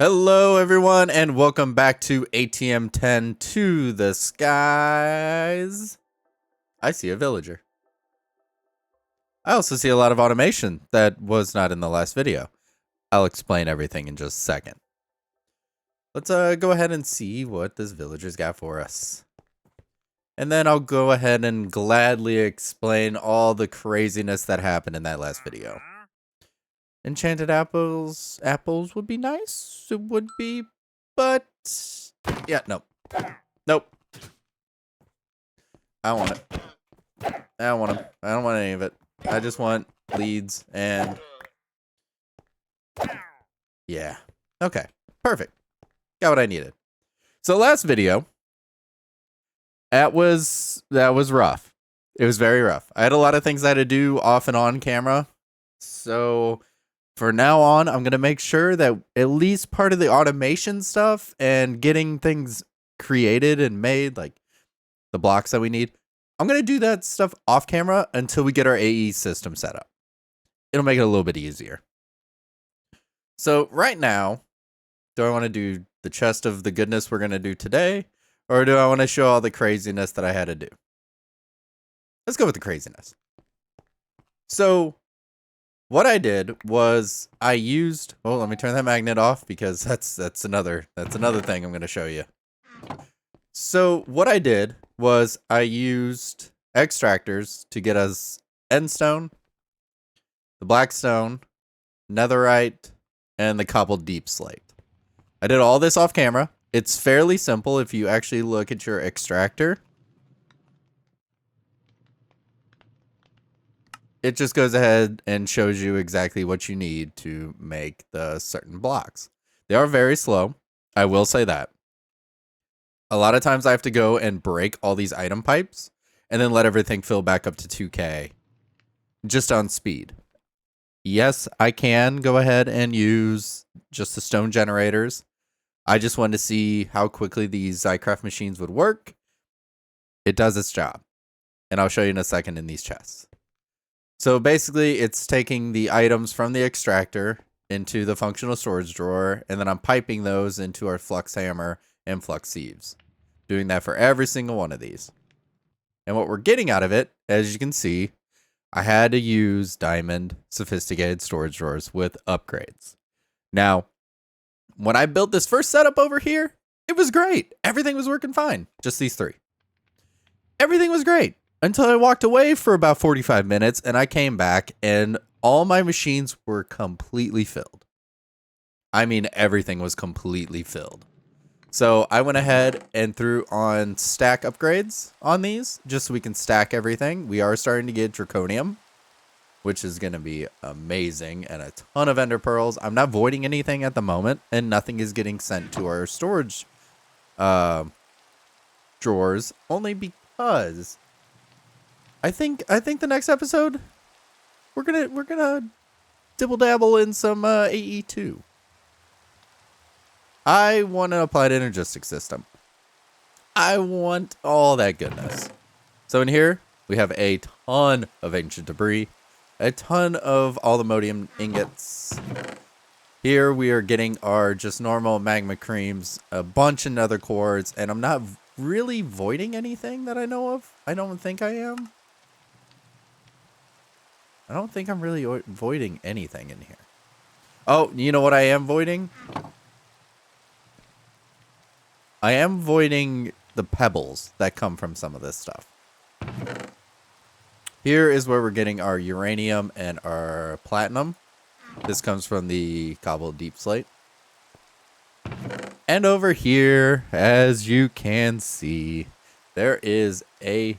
Hello, everyone, and welcome back to ATM10 To The Skies. I see a villager. I also see a lot of automation that was not in the last video. I'll explain everything in just a second. Let's go ahead and see what this villager's got for us. And then I'll go ahead and gladly explain all the craziness that happened in that last video. Enchanted apples would be nice. It would be, but yeah, nope. I don't want it. I don't want them. I don't want any of it. I just want leads and yeah. Okay. Perfect. Got what I needed. So last video, that was rough. It was very rough. I had a lot of things I had to do off and on camera. So for now on, I'm going to make sure that at least part of the automation stuff and getting things created and made, like the blocks that we need, I'm going to do that stuff off camera until we get our AE system set up. It'll make it a little bit easier. So right now, do I want to do the chest of the goodness we're going to do today? Or do I want to show all the craziness that I had to do? Let's go with the craziness. So what I did was I used, oh, let me turn that magnet off because that's another thing I'm going to show you. So what I did was I used extractors to get us endstone, the blackstone, netherite, and the cobbled deep slate. I did all this off camera. It's fairly simple if you actually look at your extractor. It just goes ahead and shows you exactly what you need to make the certain blocks. They are very slow. I will say that. A lot of times I have to go and break all these item pipes and then let everything fill back up to 2K just on speed. Yes, I can go ahead and use just the stone generators. I just wanted to see how quickly these Zycraft machines would work. It does its job. And I'll show you in a second in these chests. So basically, it's taking the items from the extractor into the functional storage drawer, and then I'm piping those into our flux hammer and flux sieves. Doing that for every single one of these. And what we're getting out of it, as you can see, I had to use diamond sophisticated storage drawers with upgrades. Now, when I built this first setup over here, it was great. Everything was working fine. Just these three. Everything was great. Until I walked away for about 45 minutes and I came back and all my machines were completely filled. I mean, everything was completely filled. So I went ahead and threw on stack upgrades on these just so we can stack everything. We are starting to get draconium, which is going to be amazing, and a ton of ender pearls. I'm not voiding anything at the moment and nothing is getting sent to our storage drawers only because I think the next episode we're gonna dibble dabble in some AE2. I want an applied energistic system. I want all that goodness. So in here we have a ton of ancient debris, a ton of all the modium ingots. Here we are getting our just normal magma creams, a bunch of nether quartz, and I'm not really voiding anything that I know of. I don't think I am. I don't think I'm really voiding anything in here. Oh, you know what I am voiding? I am voiding the pebbles that come from some of this stuff. Here is where we're getting our uranium and our platinum. This comes from the cobbled deep slate. And over here, as you can see, there is a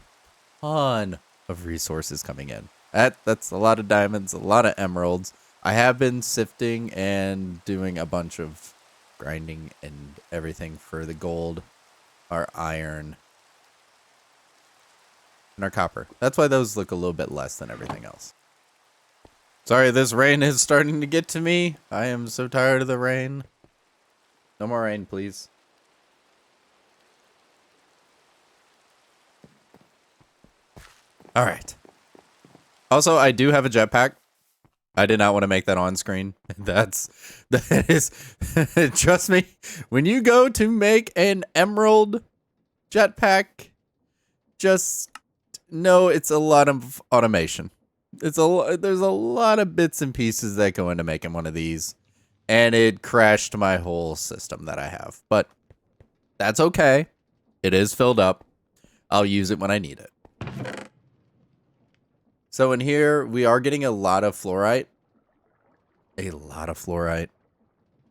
ton of resources coming in. That's a lot of diamonds, a lot of emeralds. I have been sifting and doing a bunch of grinding and everything for the gold, our iron, and our copper. That's why those look a little bit less than everything else. Sorry, this rain is starting to get to me. I am so tired of the rain. No more rain, please. All right. Also, I do have a jetpack. I did not want to make that on screen. That is, trust me, when you go to make an emerald jetpack, just know it's a lot of automation. There's a lot of bits and pieces that go into making one of these, and it crashed my whole system that I have. But that's okay. It is filled up. I'll use it when I need it. So in here, we are getting a lot of fluorite. A lot of fluorite.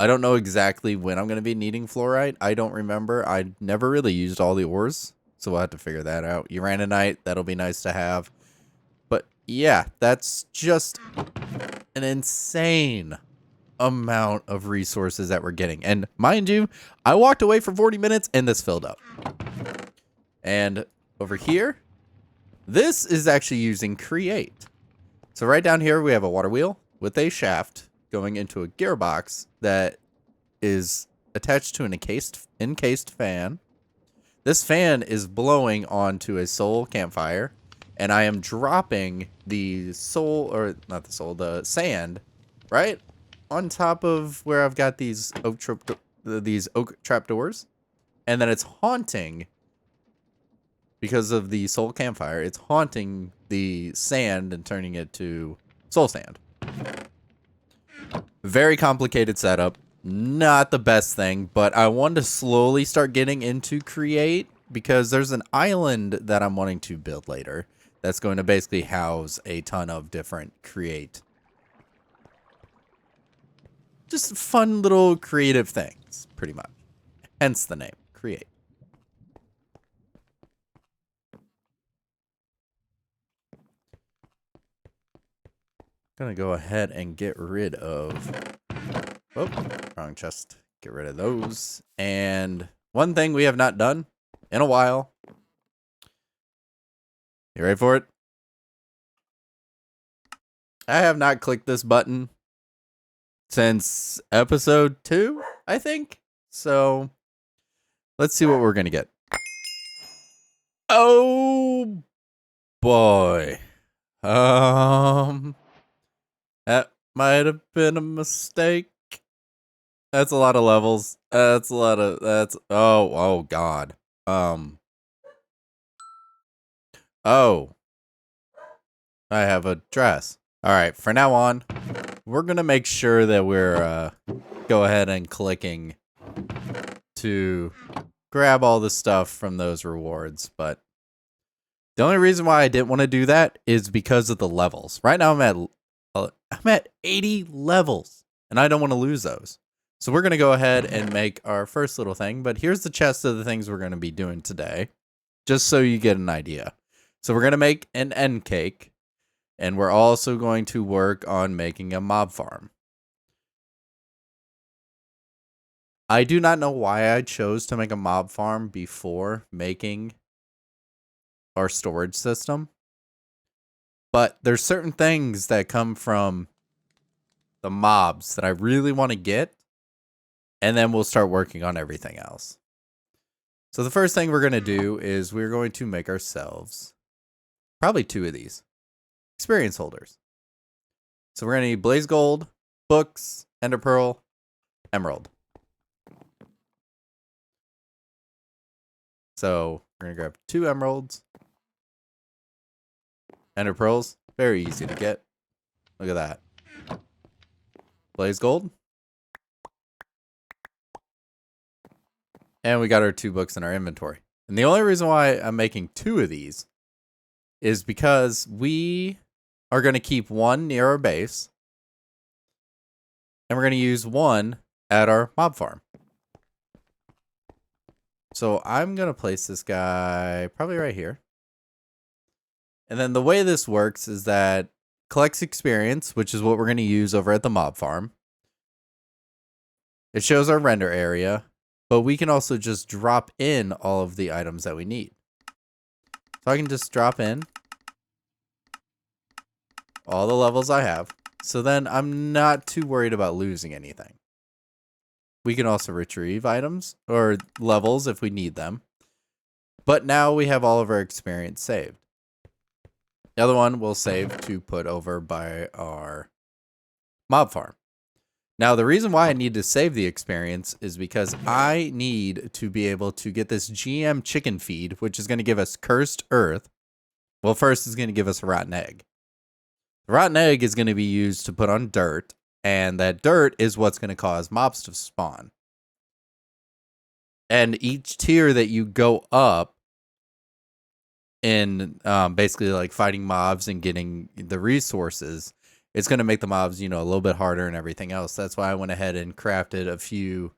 I don't know exactly when I'm going to be needing fluorite. I don't remember. I never really used all the ores, so we'll have to figure that out. Uraninite, that'll be nice to have. But yeah, that's just an insane amount of resources that we're getting. And mind you, I walked away for 40 minutes and this filled up. And over here, this is actually using create. So right down here, we have a water wheel with a shaft going into a gearbox that is attached to an encased fan. This fan is blowing onto a soul campfire, and I am dropping the soul, or not the soul, the sand, right on top of where I've got these oak trapdoors, and then it's haunting, because of the soul campfire, it's haunting the sand and turning it to soul sand. Very complicated setup. Not the best thing, but I wanted to slowly start getting into create because there's an island that I'm wanting to build later that's going to basically house a ton of different create. Just fun little creative things, pretty much. Hence the name, create. Gonna go ahead and get rid of, oh, wrong chest. Get rid of those. And one thing we have not done in a while. You ready for it? I have not clicked this button since episode 2, I think. So let's see what we're gonna get. Oh boy. That might have been a mistake. That's a lot of levels. Oh god. Oh. I have a dress. Alright, for now on, we're gonna make sure that we're go ahead and clicking to grab all the stuff from those rewards, but the only reason why I didn't want to do that is because of the levels. Right now I'm at 80 levels, and I don't want to lose those. So we're going to go ahead and make our first little thing, but here's the chest of the things we're going to be doing today, just so you get an idea. So we're going to make an end cake, and we're also going to work on making a mob farm. I do not know why I chose to make a mob farm before making our storage system, but there's certain things that come from the mobs that I really want to get, and then we'll start working on everything else. So the first thing we're going to do is we're going to make ourselves probably 2 of these experience holders. So we're going to need blaze gold, books, ender pearl, emerald. So we're going to grab 2 emeralds. Ender pearls, very easy to get. Look at that. Blaze gold. And we got our 2 books in our inventory. And the only reason why I'm making 2 of these is because we are going to keep 1 near our base. And we're going to use 1 at our mob farm. So I'm going to place this guy probably right here. And then the way this works is that collects experience, which is what we're going to use over at the mob farm. It shows our render area, but we can also just drop in all of the items that we need. So I can just drop in all the levels I have. So then I'm not too worried about losing anything. We can also retrieve items or levels if we need them. But now we have all of our experience saved. The other one we'll save to put over by our mob farm. Now, the reason why I need to save the experience is because I need to be able to get this GM chicken feed, which is going to give us cursed earth. Well, first it's going to give us a rotten egg. The rotten egg is going to be used to put on dirt, and that dirt is what's going to cause mobs to spawn. And each tier that you go up in basically like fighting mobs and getting the resources, it's going to make the mobs, you know, a little bit harder and everything else. That's why I went ahead and crafted a few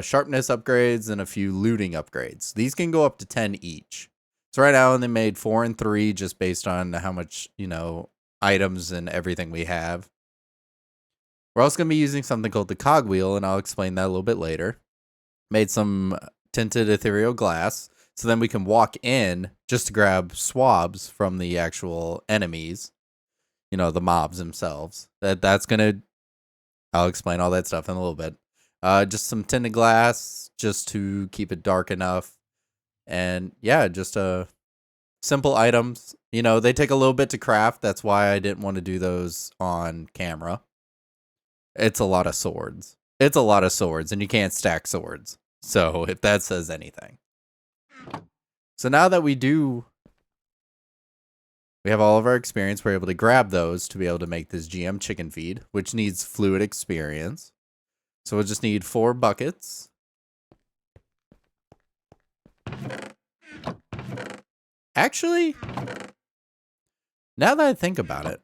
sharpness upgrades and a few looting upgrades. These can go up to 10 each. So right now they made 4 and 3 just based on how much, you know, items and everything we have. We're also going to be using something called the cogwheel, and I'll explain that a little bit later. Made some tinted ethereal glass, so then we can walk in just to grab swabs from the actual enemies. You know, the mobs themselves. That's gonna. I'll explain all that stuff in a little bit. Just some tinted glass, just to keep it dark enough, and yeah, just simple items. You know, they take a little bit to craft. That's why I didn't want to do those on camera. It's a lot of swords. It's a lot of swords, and you can't stack swords. So if that says anything. So now that we have all of our experience, we're able to grab those to be able to make this GM chicken feed, which needs fluid experience. So we'll just need 4 buckets. Actually, now that I think about it,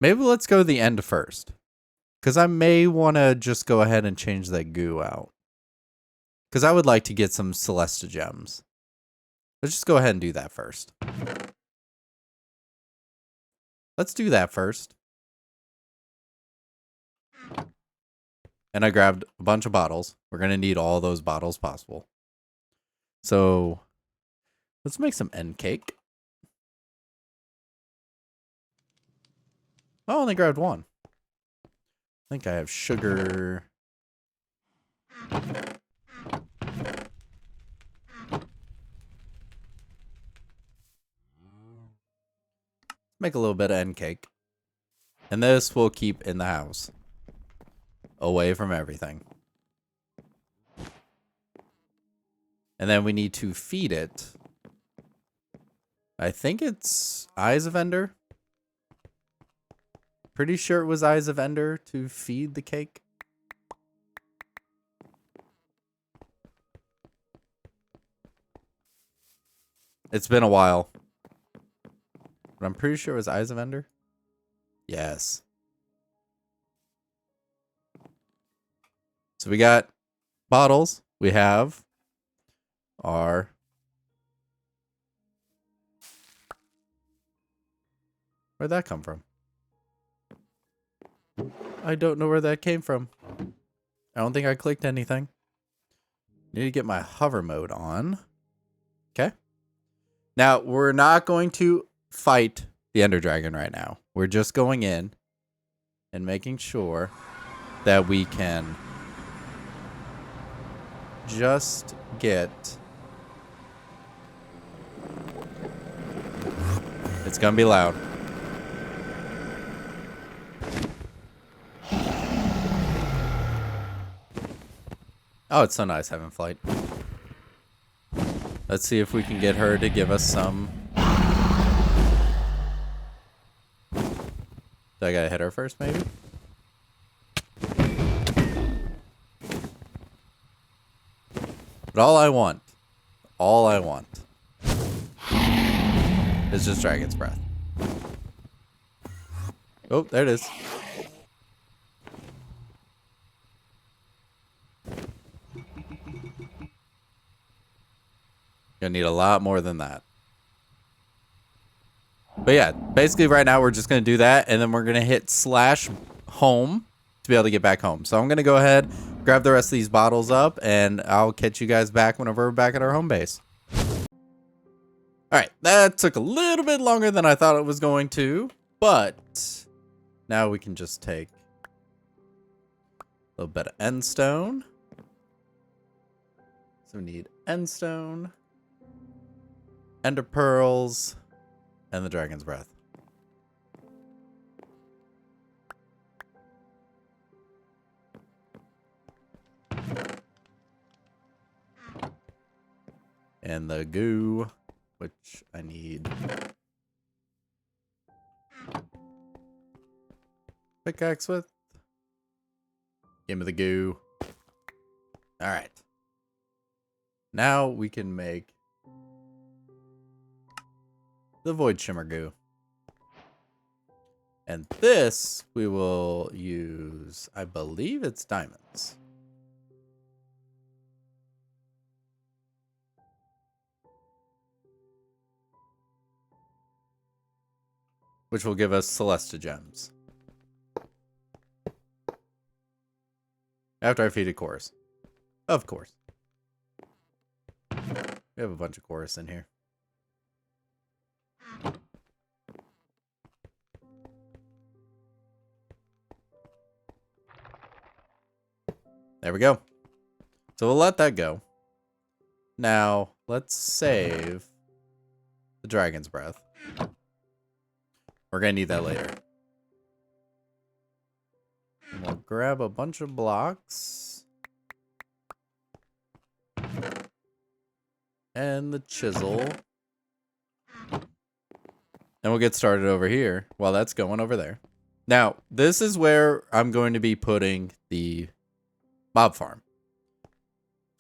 maybe let's go to the end first. Because I may want to just go ahead and change that goo out. Because I would like to get some Celesta gems. Let's just go ahead and do that first. Let's do that first. And I grabbed a bunch of bottles. We're going to need all those bottles possible. So let's make some end cake. Oh, I only grabbed 1. I think I have sugar. Make a little bit of end cake. And this we'll keep in the house. Away from everything. And then we need to feed it. I think it's Eyes of Ender. Pretty sure it was Eyes of Ender to feed the cake. It's been a while. But I'm pretty sure it was Eyes of Ender. Yes. So we got bottles. We have our... Where'd that come from? I don't know where that came from. I don't think I clicked anything. Need to get my hover mode on. Okay. Now, we're not going to fight the Ender Dragon right now. We're just going in and making sure that we can just get... It's gonna be loud. Oh, it's so nice having Flight. Let's see if we can get her to give us some... Do I gotta hit her first, maybe? But all I want is just Dragon's Breath. Oh, there it is. Gonna need a lot more than that. But yeah, basically right now we're just gonna do that, and then we're gonna hit /home to be able to get back home. So I'm gonna go ahead, grab the rest of these bottles up, and I'll catch you guys back whenever we're back at our home base. Alright, that took a little bit longer than I thought it was going to, but now we can just take a little bit of end stone. So we need end stone, ender pearls, and the dragon's breath. And the goo, which I need. Pickaxe with. Give me the goo. Alright. Now we can make the void shimmer goo. And this we will use, I believe it's diamonds. Which will give us Celesta gems. After I feed a chorus. Of course. We have a bunch of chorus in here. There we go. So we'll let that go. Now, let's save the dragon's breath. We're going to need that later. And we'll grab a bunch of blocks. And the chisel. And we'll get started over here while that's going over there. Now, this is where I'm going to be putting the mob farm.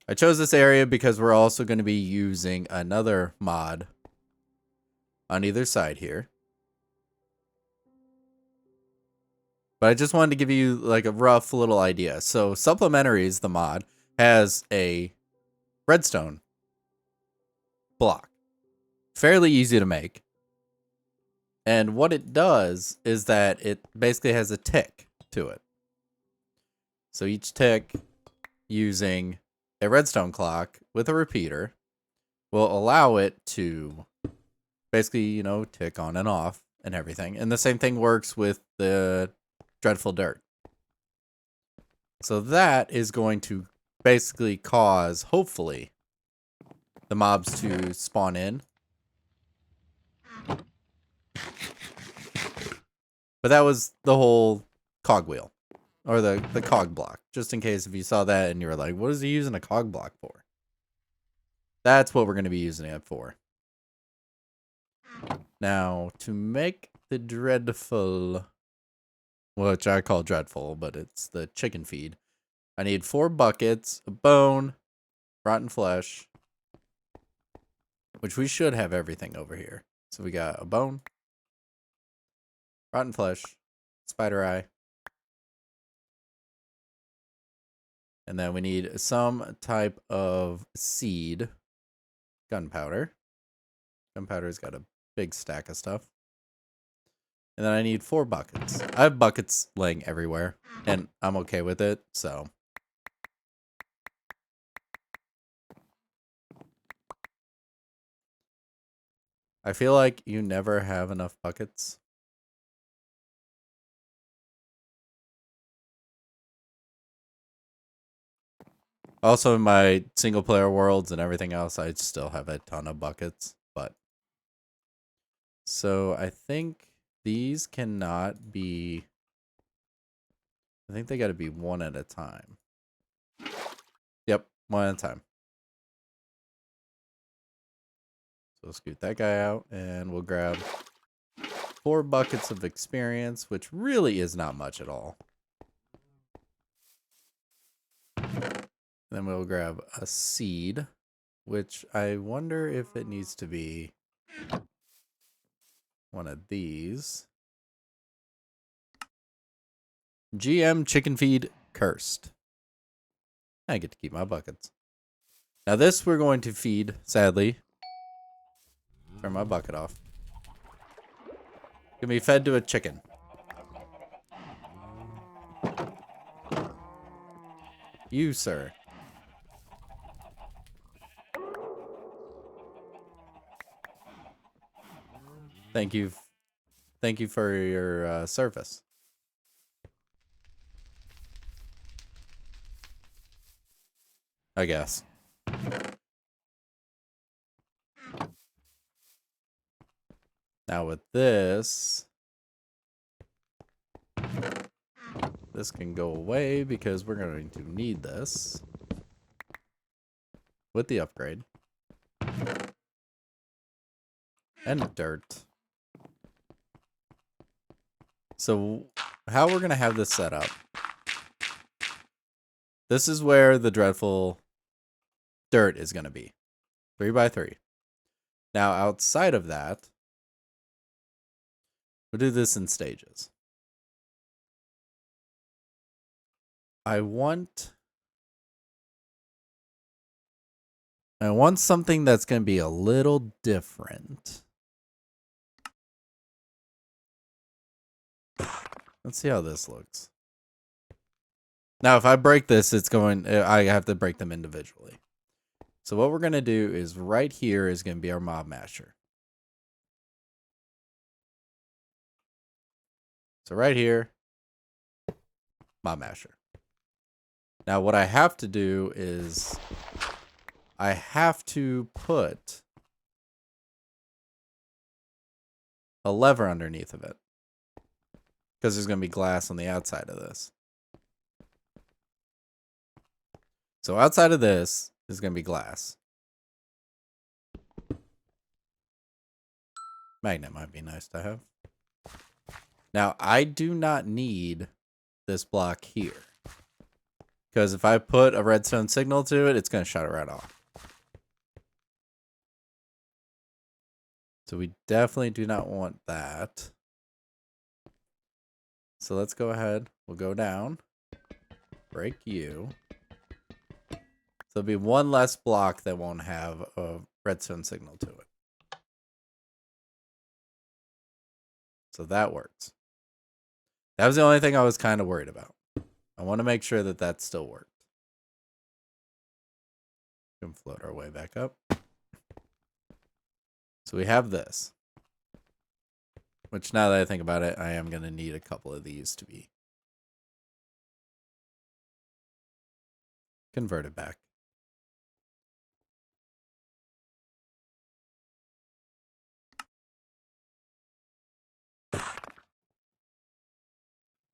I chose this area because we're also going to be using another mod on either side here. But I just wanted to give you like a rough little idea. So Supplementaries, the mod, has a redstone block. Fairly easy to make. And what it does is that it basically has a tick to it. So each tick using a redstone clock with a repeater will allow it to basically, you know, tick on and off and everything. And the same thing works with the dreadful dirt. So that is going to basically cause, hopefully, the mobs to spawn in. But that was the whole cogwheel. Or the cog block. Just in case if you saw that and you were like, what is he using a cog block for? That's what we're going to be using it for. Now, to make the dreadful, which I call dreadful, but it's the chicken feed, I need 4 buckets, a bone, rotten flesh, which we should have everything over here. So we got a bone, rotten flesh, spider eye, and then we need some type of seed, gunpowder. Gunpowder's got a big stack of stuff. And then I need 4 buckets. I have buckets laying everywhere, and I'm okay with it, so. I feel like you never have enough buckets. Also, in my single player worlds and everything else, I still have a ton of buckets, but. So I think these cannot be. I think they got to be one at a time. Yep, one at a time. So we'll scoot that guy out and we'll grab 4 buckets of experience, which really is not much at all. Then we'll grab a seed, which I wonder if it needs to be one of these. GM chicken feed cursed. I get to keep my buckets. Now this we're going to feed, sadly. Turn my bucket off. Can be fed to a chicken. You, sir. Thank you. Thank you for your service. I guess. Now with this can go away because we're going to need this with the upgrade. And dirt. So how we're going to have this set up. This is where the dreadful dirt is going to be. 3x3. Now outside of that, we'll do this in stages. I want something that's going to be a little different. Let's see how this looks. Now, if I break this, I have to break them individually. So what we're going to do is right here is going to be our mob masher. So right here, mob masher. Now what I have to do is I have to put a lever underneath of it. Because there's going to be glass on the outside of this. So outside of this is going to be glass. Magnet might be nice to have. Now, I do not need this block here. Because if I put a redstone signal to it, it's going to shut it right off. So we definitely do not want that. So let's go ahead. We'll go down. Break you. So there'll be one less block that won't have a redstone signal to it. So that works. That was the only thing I was kind of worried about. I want to make sure that that still worked. We can float our way back up. So we have this. Which now that I think about it, I am going to need a couple of these to be converted back.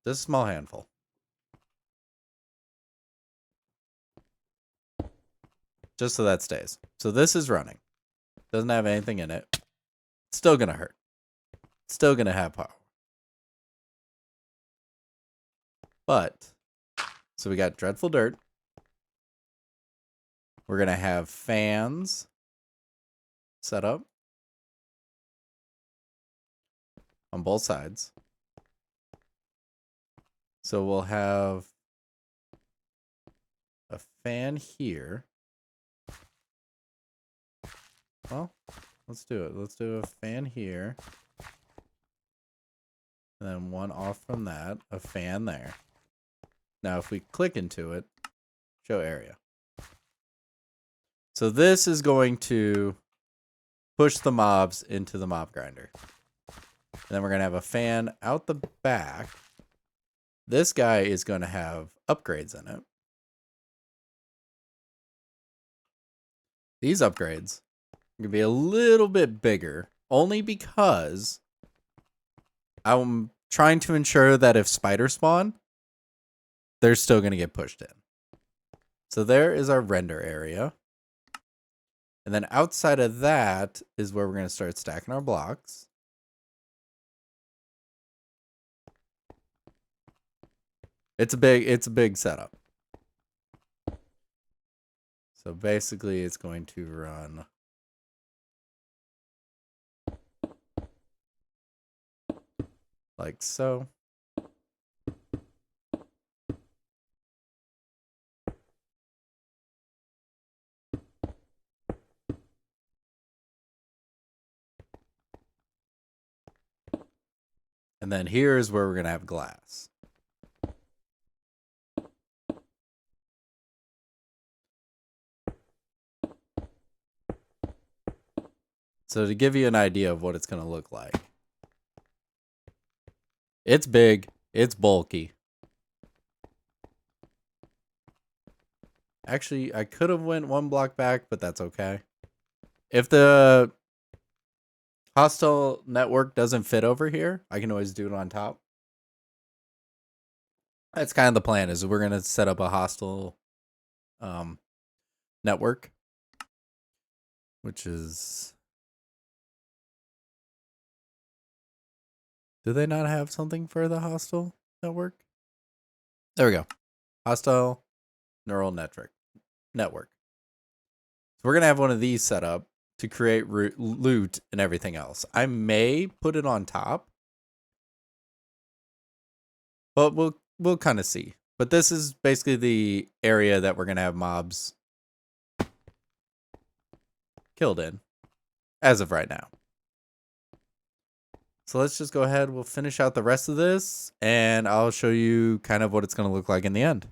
Just a small handful. Just so that stays. So this is running. Doesn't have anything in it. It's still going to hurt. It's still going to have power. But, so we got dreadful dirt. We're going to have fans set up on both sides. So we'll have a fan here. Well, let's do it. Let's do a fan here. And then one off from that, a fan there. Now, if we click into it, show area. So this is going to push the mobs into the mob grinder. And then we're going to have a fan out the back. This guy is going to have upgrades in it. These upgrades are going to be a little bit bigger, only because I'm trying to ensure that if spiders spawn, they're still going to get pushed in. So there is our render area. And then outside of that is where we're going to start stacking our blocks. It's a big setup. So basically it's going to run like so. And then here's where we're going to have glass. So to give you an idea of what it's going to look like. It's big. It's bulky. Actually, I could have went one block back, but that's okay. If the Hostile network doesn't fit over here. I can always do it on top. That's kind of the plan, is we're going to set up a hostile network, which is... Do they not have something for the hostile network? There we go. Hostile neural network. So we're going to have one of these set up to create loot and everything else. I may put it on top, but we'll kind of see. But this is basically the area that we're going to have mobs killed in as of right now. So let's just go ahead. We'll finish out the rest of this, and I'll show you kind of what it's going to look like in the end.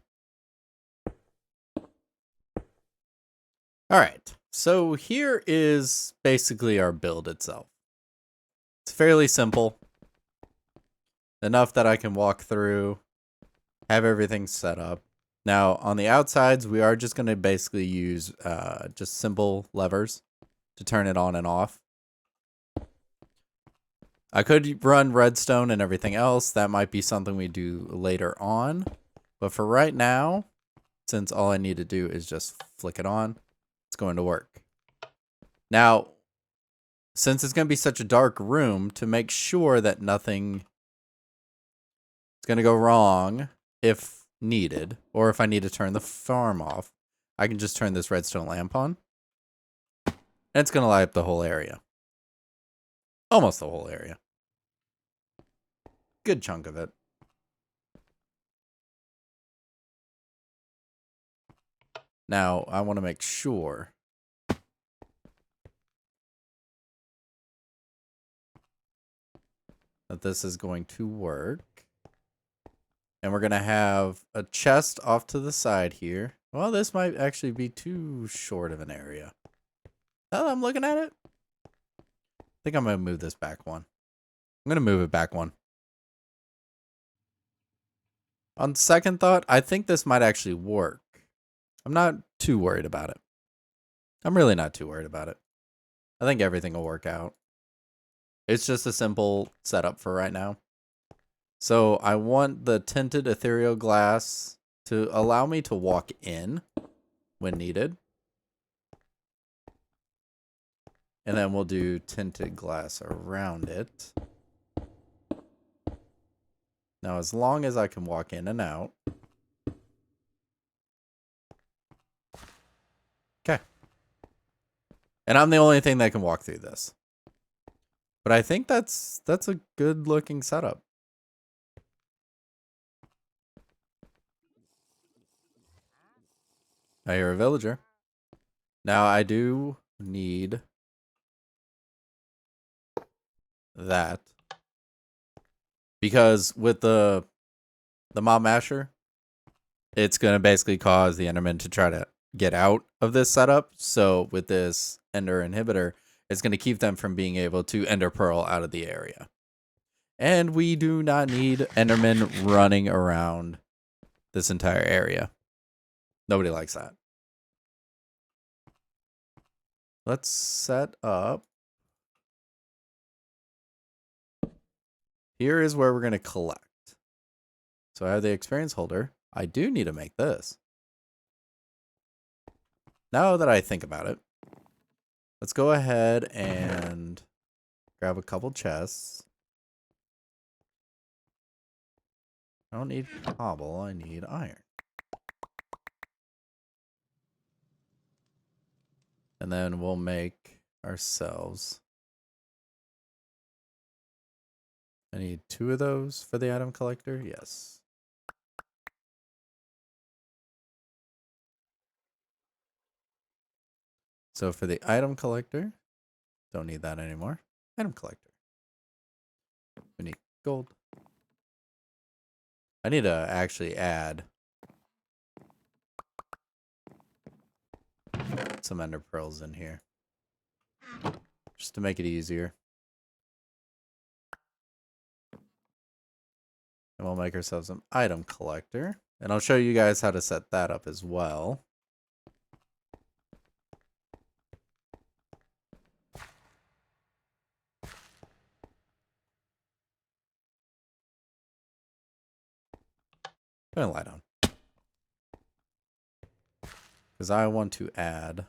All right. So here is basically our build itself. It's fairly simple. Enough that I can walk through, have everything set up. Now, on the outsides, we are just going to basically use just simple levers to turn it on and off. I could run redstone and everything else. That might be something we do later on. But for right now, since all I need to do is just flick it on, it's going to work. Now, since it's going to be such a dark room, to make sure that nothing is going to go wrong if needed, or if I need to turn the farm off, I can just turn this redstone lamp on. And it's going to light up the whole area. Almost the whole area. Good chunk of it. Now, I want to make sure that this is going to work. And we're going to have a chest off to the side here. Well, this might actually be too short of an area. Now that I'm looking at it, I think I'm going to move this back one. I'm going to move it back one. On second thought, I think this might actually work. I'm not too worried about it. I'm really not too worried about it. I think everything will work out. It's just a simple setup for right now. So I want the tinted ethereal glass to allow me to walk in when needed. And then we'll do tinted glass around it. Now, as long as I can walk in and out. Okay. And I'm the only thing that can walk through this. But I think that's a good looking setup. I hear a villager. Now I do need that. Because with the mob masher, it's going to basically cause the enderman to try to get out of this setup. So with this ender inhibitor, it's going to keep them from being able to ender pearl out of the area. And we do not need endermen running around this entire area. Nobody likes that. Let's set up. Here is where we're going to collect. So I have the experience holder. I do need to make this. Now that I think about it, let's go ahead and grab a couple chests. I don't need cobble, I need iron. And then we'll make ourselves. I need 2 of those for the item collector. Yes. So for the item collector, don't need that anymore. Item collector. We need gold. I need to actually add some ender pearls in here. Just to make it easier. And we'll make ourselves an item collector. And I'll show you guys how to set that up as well. Turn the light on. Because I want to add...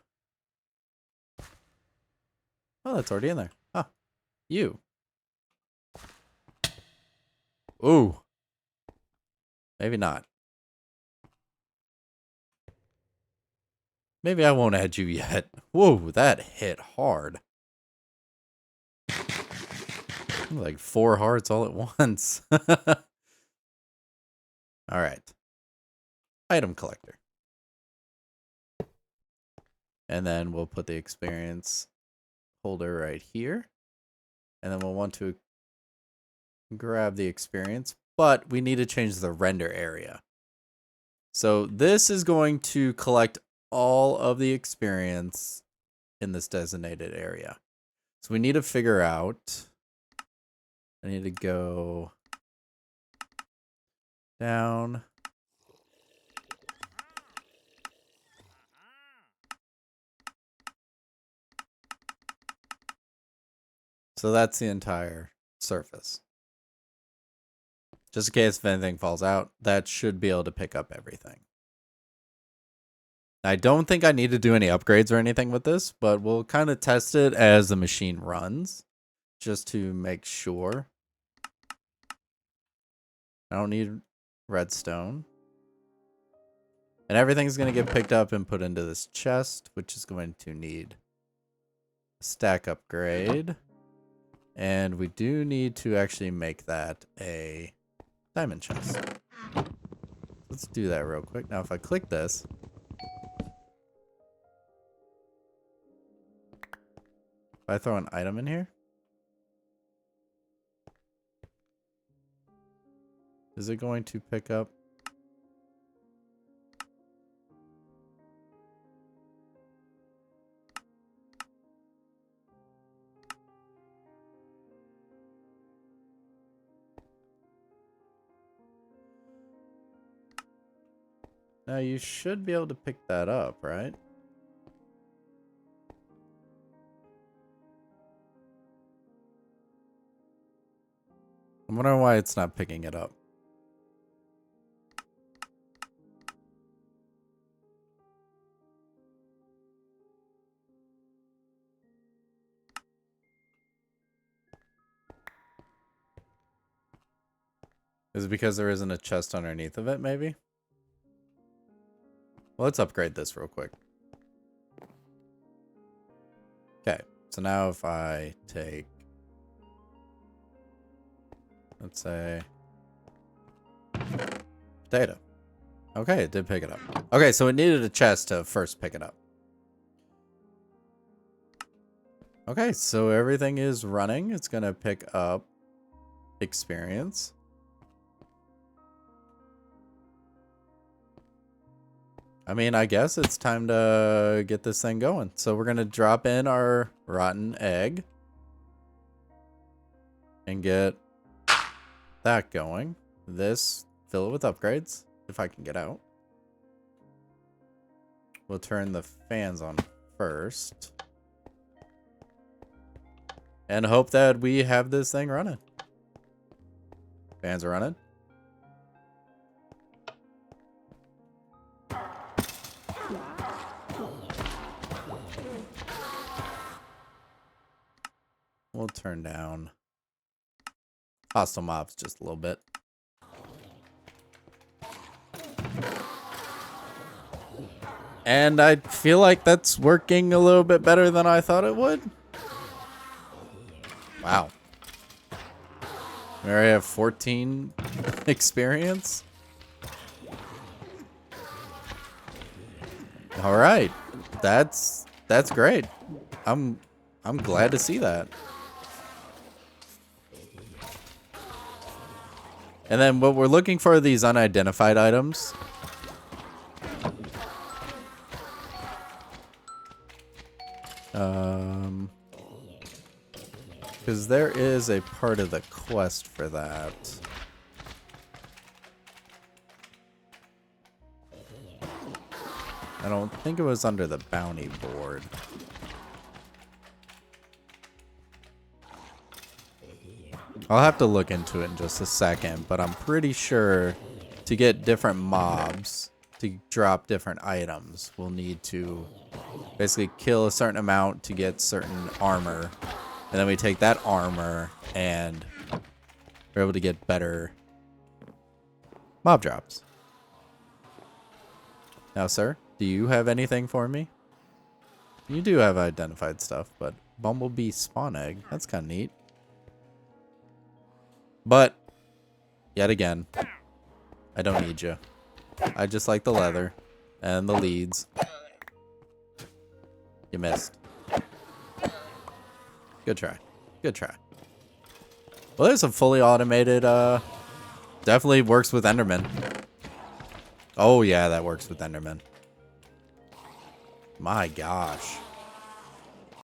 Oh, that's already in there. Huh. You. Ooh. Maybe not. Maybe I won't add you yet. Whoa, that hit hard. Like 4 hearts all at once. Alright. Item collector. And then we'll put the experience holder right here. And then we'll want to grab the experience. But we need to change the render area. So this is going to collect all of the experience in this designated area. So we need to figure out... I need to go down. So that's the entire surface. Just in case if anything falls out, that should be able to pick up everything. I don't think I need to do any upgrades or anything with this, but we'll kind of test it as the machine runs, just to make sure. I don't need redstone. And everything's going to get picked up and put into this chest, which is going to need a stack upgrade. And we do need to actually make that a diamond chest. Let's do that real quick. Now, if I click this, if I throw an item in here, is it going to pick up? Now you should be able to pick that up, right? I'm wondering why it's not picking it up. Is it because there isn't a chest underneath of it, maybe? Well, let's upgrade this real quick. Okay, so now if I take... Let's say... Potato. Okay, it did pick it up. Okay, so it needed a chest to first pick it up. Okay, so everything is running. It's going to pick up experience. I mean, I guess it's time to get this thing going. So we're going to drop in our rotten egg. And get that going. This, fill it with upgrades, if I can get out. We'll turn the fans on first. And hope that we have this thing running. Fans are running. We'll turn down hostile mobs just a little bit. And I feel like that's working a little bit better than I thought it would. Wow. We already have 14 experience. All right. That's great. I'm glad to see that. And then what we're looking for are these unidentified items. Because there is a part of the quest for that. I don't think it was under the bounty board. I'll have to look into it in just a second, but I'm pretty sure to get different mobs, to drop different items, we'll need to basically kill a certain amount to get certain armor. And then we take that armor and we're able to get better mob drops. Now, sir, do you have anything for me? You do have identified stuff, but bumblebee spawn egg, that's kind of neat. But, yet again, I don't need you. I just like the leather and the leads. You missed. Good try. Good try. Well, there's a fully automated, definitely works with Enderman. Oh, yeah, that works with Enderman. My gosh.